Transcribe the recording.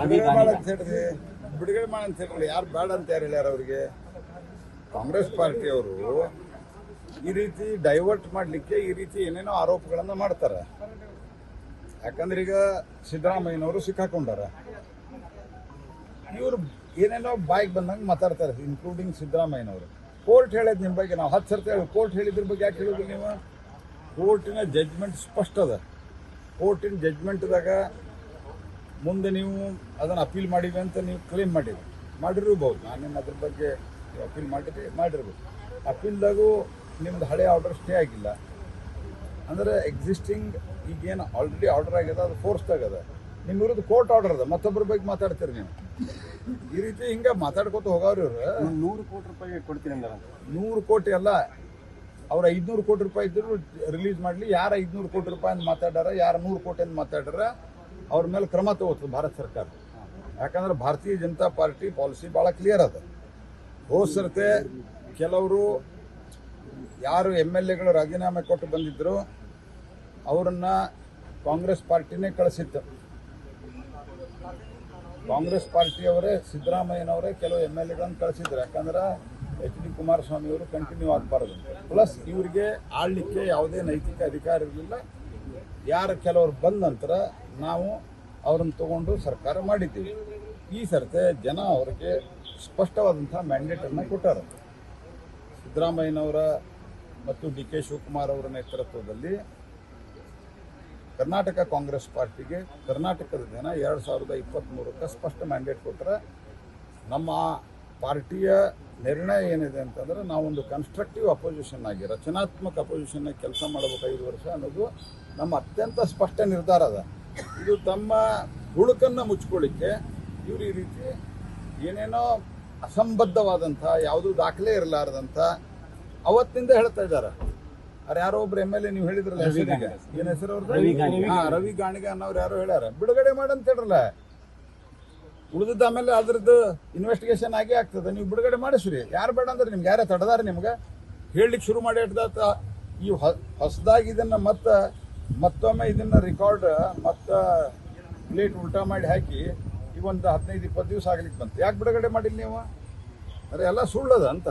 ಬಿಡುಗಡೆ ಮಾಡಿ ಅಂತ ಹೇಳಿದ್ರೆ ಯಾರು ಬೇಡ ಅಂತ ಯಾರು ಹೇಳ್ಯಾರ ಅವ್ರಿಗೆ? ಕಾಂಗ್ರೆಸ್ ಪಾರ್ಟಿಯವರು ಈ ರೀತಿ ಡೈವರ್ಟ್ ಮಾಡಲಿಕ್ಕೆ ಈ ರೀತಿ ಏನೇನೋ ಆರೋಪಗಳನ್ನು ಮಾಡ್ತಾರೆ. ಯಾಕಂದ್ರೆ ಈಗ ಸಿದ್ದರಾಮಯ್ಯನವರು ಸಿಕ್ಕಾಕೊಂಡಾರ, ಇವರು ಏನೇನೋ ಬಾಯಿಗೆ ಬಂದಂಗೆ ಮಾತಾಡ್ತಾರೆ, ಇನ್ಕ್ಲೂಡಿಂಗ್ ಸಿದ್ದರಾಮಯ್ಯನವರು. ಕೋರ್ಟ್ ಹೇಳಿದ್ ನಿಮ್ಮ ಬಗ್ಗೆ ನಾವು 10 ಸರ್ತಿ ಹೇಳಿ, ಕೋರ್ಟ್ ಹೇಳಿದ್ರ ಬಗ್ಗೆ ಯಾಕೆ ಹೇಳೋದು ನೀವು? ಕೋರ್ಟಿನ ಜಡ್ಜ್ಮೆಂಟ್ ಸ್ಪಷ್ಟ ಅದ. ಕೋರ್ಟಿನ ಜಡ್ಜ್ಮೆಂಟ್ದಾಗ ಮುಂದೆ ನೀವು ಅದನ್ನು ಅಪೀಲ್ ಮಾಡಿವಿ ಅಂತ ನೀವು ಕ್ಲೇಮ್ ಮಾಡಿರ್ಬೋದು. ನಾನೇನು ಅದ್ರ ಬಗ್ಗೆ ಅಪೀಲ್ ಮಾಡಿರ್ಬೋದು. ಅಪೀಲ್ದಾಗೂ ನಿಮ್ದು ಹಳೆ ಆರ್ಡರ್ ಸ್ಟೇ ಆಗಿಲ್ಲ ಅಂದರೆ ಎಕ್ಸಿಸ್ಟಿಂಗ್ ಈಗೇನು ಆಲ್ರೆಡಿ ಆರ್ಡರ್ ಆಗ್ಯದ ಅದು ಫೋರ್ಸ್ದಾಗದ. ನಿಮ್ಮ ವಿರುದ್ಧ ಕೋರ್ಟ್ ಆರ್ಡರ್ ಅದ, ಮತ್ತೊಬ್ಬರ ಬಗ್ಗೆ ಮಾತಾಡ್ತೀರಿ ನೀವು. ಈ ರೀತಿ ಹಿಂಗೆ ಮಾತಾಡ್ಕೊತ ಹೋಗೋರು ಇವ್ರು. 100 ಕೋಟಿ ರೂಪಾಯಿ ಕೊಡ್ತೀನಿ ಅಂದಾರ. 100 ಕೋಟಿ ಅಲ್ಲ, ಅವ್ರು 500 ಕೋಟಿ ರೂಪಾಯಿ ಇದ್ರು ರಿಲೀಸ್ ಮಾಡಲಿ. ಯಾರು 500 ಕೋಟಿ ರೂಪಾಯಿ ಅಂತ ಮಾತಾಡಾರ, ಯಾರು 100 ಕೋಟಿ ಅಂತ ಮಾತಾಡ್ಯಾರ, ಅವ್ರ ಮೇಲೆ ಕ್ರಮ ತಗೋತದೆ ಭಾರತ ಸರ್ಕಾರ. ಯಾಕಂದ್ರೆ ಭಾರತೀಯ ಜನತಾ ಪಾರ್ಟಿ ಪಾಲಿಸಿ ಭಾಳ ಕ್ಲಿಯರ್ ಅದ. ಹೋದ ಸರ್ತೆ ಕೆಲವರು ಯಾರು MLAಗಳು ರಾಜೀನಾಮೆ ಕೊಟ್ಟು ಬಂದಿದ್ರು ಅವರನ್ನ ಕಾಂಗ್ರೆಸ್ ಪಾರ್ಟಿನೇ ಕಳಿಸಿತ್ತು. ಕಾಂಗ್ರೆಸ್ ಪಾರ್ಟಿಯವರೇ, ಸಿದ್ದರಾಮಯ್ಯನವರೇ ಕೆಲವು MLAಗಳನ್ನು ಕಳಿಸಿದ್ರು. ಯಾಕಂದ್ರೆ HD ಕುಮಾರಸ್ವಾಮಿ ಅವರು ಕಂಟಿನ್ಯೂ ಆಗಬಾರ್ದು. ಪ್ಲಸ್ ಇವರಿಗೆ ಆಳ್ಲಿಕ್ಕೆ ಯಾವುದೇ ನೈತಿಕ ಅಧಿಕಾರ ಇರಲಿಲ್ಲ. ಯಾರು ಕೆಲವರು ಬಂದ ನಂತರ ನಾವು ಅವ್ರನ್ನ ತಗೊಂಡು ಸರ್ಕಾರ ಮಾಡಿದ್ದೀವಿ. ಈ ಸರ್ತೆ ಜನ ಅವರಿಗೆ ಸ್ಪಷ್ಟವಾದಂಥ ಮ್ಯಾಂಡೇಟನ್ನು ಕೊಟ್ಟಾರ. ಸಿದ್ದರಾಮಯ್ಯನವರ ಮತ್ತು DK ಶಿವಕುಮಾರ್ ಅವರ ನೇತೃತ್ವದಲ್ಲಿ ಕರ್ನಾಟಕ ಕಾಂಗ್ರೆಸ್ ಪಾರ್ಟಿಗೆ ಕರ್ನಾಟಕದ ಜನ 2023ಕ್ಕೆ ಸ್ಪಷ್ಟ ಮ್ಯಾಂಡೇಟ್ ಕೊಟ್ಟರೆ, ನಮ್ಮ ಪಾರ್ಟಿಯ ನಿರ್ಣಯ ಏನಿದೆ ಅಂತಂದರೆ ನಾವೊಂದು ಕನ್ಸ್ಟ್ರಕ್ಟಿವ್ ಅಪೋಸಿಷನ್ ಆಗಿ ರಚನಾತ್ಮಕ ಅಪೋಸಿಷನ್ನಾಗಿ ಕೆಲಸ ಮಾಡಬೇಕು 5 ವರ್ಷ ಅನ್ನೋದು ನಮ್ಮ ಅತ್ಯಂತ ಸ್ಪಷ್ಟ ನಿರ್ಧಾರ ಅದ. ಇದು ತಮ್ಮ ಹುಳುಕನ್ನು ಮುಚ್ಕೊಳ್ಳಿಕ್ಕೆ ಇವರು ಈ ರೀತಿ ಏನೇನೋ ಅಸಂಬದ್ಧವಾದಂಥ, ಯಾವುದೂ ದಾಖಲೆ ಇರಲಾರದಂಥ ಅವತ್ತಿನಿಂದ ಹೇಳ್ತಾ ಇದ್ದಾರೆ. ಅವ್ರು ಯಾರೋ ಒಬ್ರು MLA ನೀವು ಹೇಳಿದ್ರಲ್ಲ ಹೆಸರಿಗೆ, ಏನು ಹೆಸರು ಅವ್ರದ್ದು? ರವಿ ಗಾಣಿಗ ಅನ್ನೋರು ಯಾರೋ ಹೇಳ್ಯಾರ ಬಿಡುಗಡೆ ಮಾಡಂತ ಹೇಳ್ರಲ್ಲ. ಉಳಿದಿದ್ದ ಆಮೇಲೆ ಅದ್ರದ್ದು ಇನ್ವೆಸ್ಟಿಗೇಷನ್ ಆಗೇ ಆಗ್ತದೆ. ನೀವು ಬಿಡುಗಡೆ ಮಾಡಿಸ್ರಿ. ಯಾರು ಬೇಡ ಅಂದ್ರೆ ನಿಮ್ಗೆ ಯಾರೇ ತಡೆದಾರ ನಿಮ್ಗೆ ಹೇಳಲಿಕ್ಕೆ ಶುರು ಮಾಡಿ ಇಟ್ದಾತ. ಈ ಹೊಸದಾಗಿ ಇದನ್ನು ಮತ್ತೊಮ್ಮೆ ಇದನ್ನು ರೆಕಾರ್ಡ್ ಮತ್ತು ಪ್ಲೇಟ್ ಉಲ್ಟಾ ಮಾಡಿ ಹಾಕಿ ಈಗ ಒಂದು 15-20 ದಿವಸ ಆಗ್ಲಿಕ್ಕೆ ಬಂತು. ಯಾಕೆ ಬಿಡುಗಡೆ ಮಾಡಿಲ್ಲ ನೀವು? ಅರೆ ಎಲ್ಲ ಸುಳ್ಳದ ಅಂತ.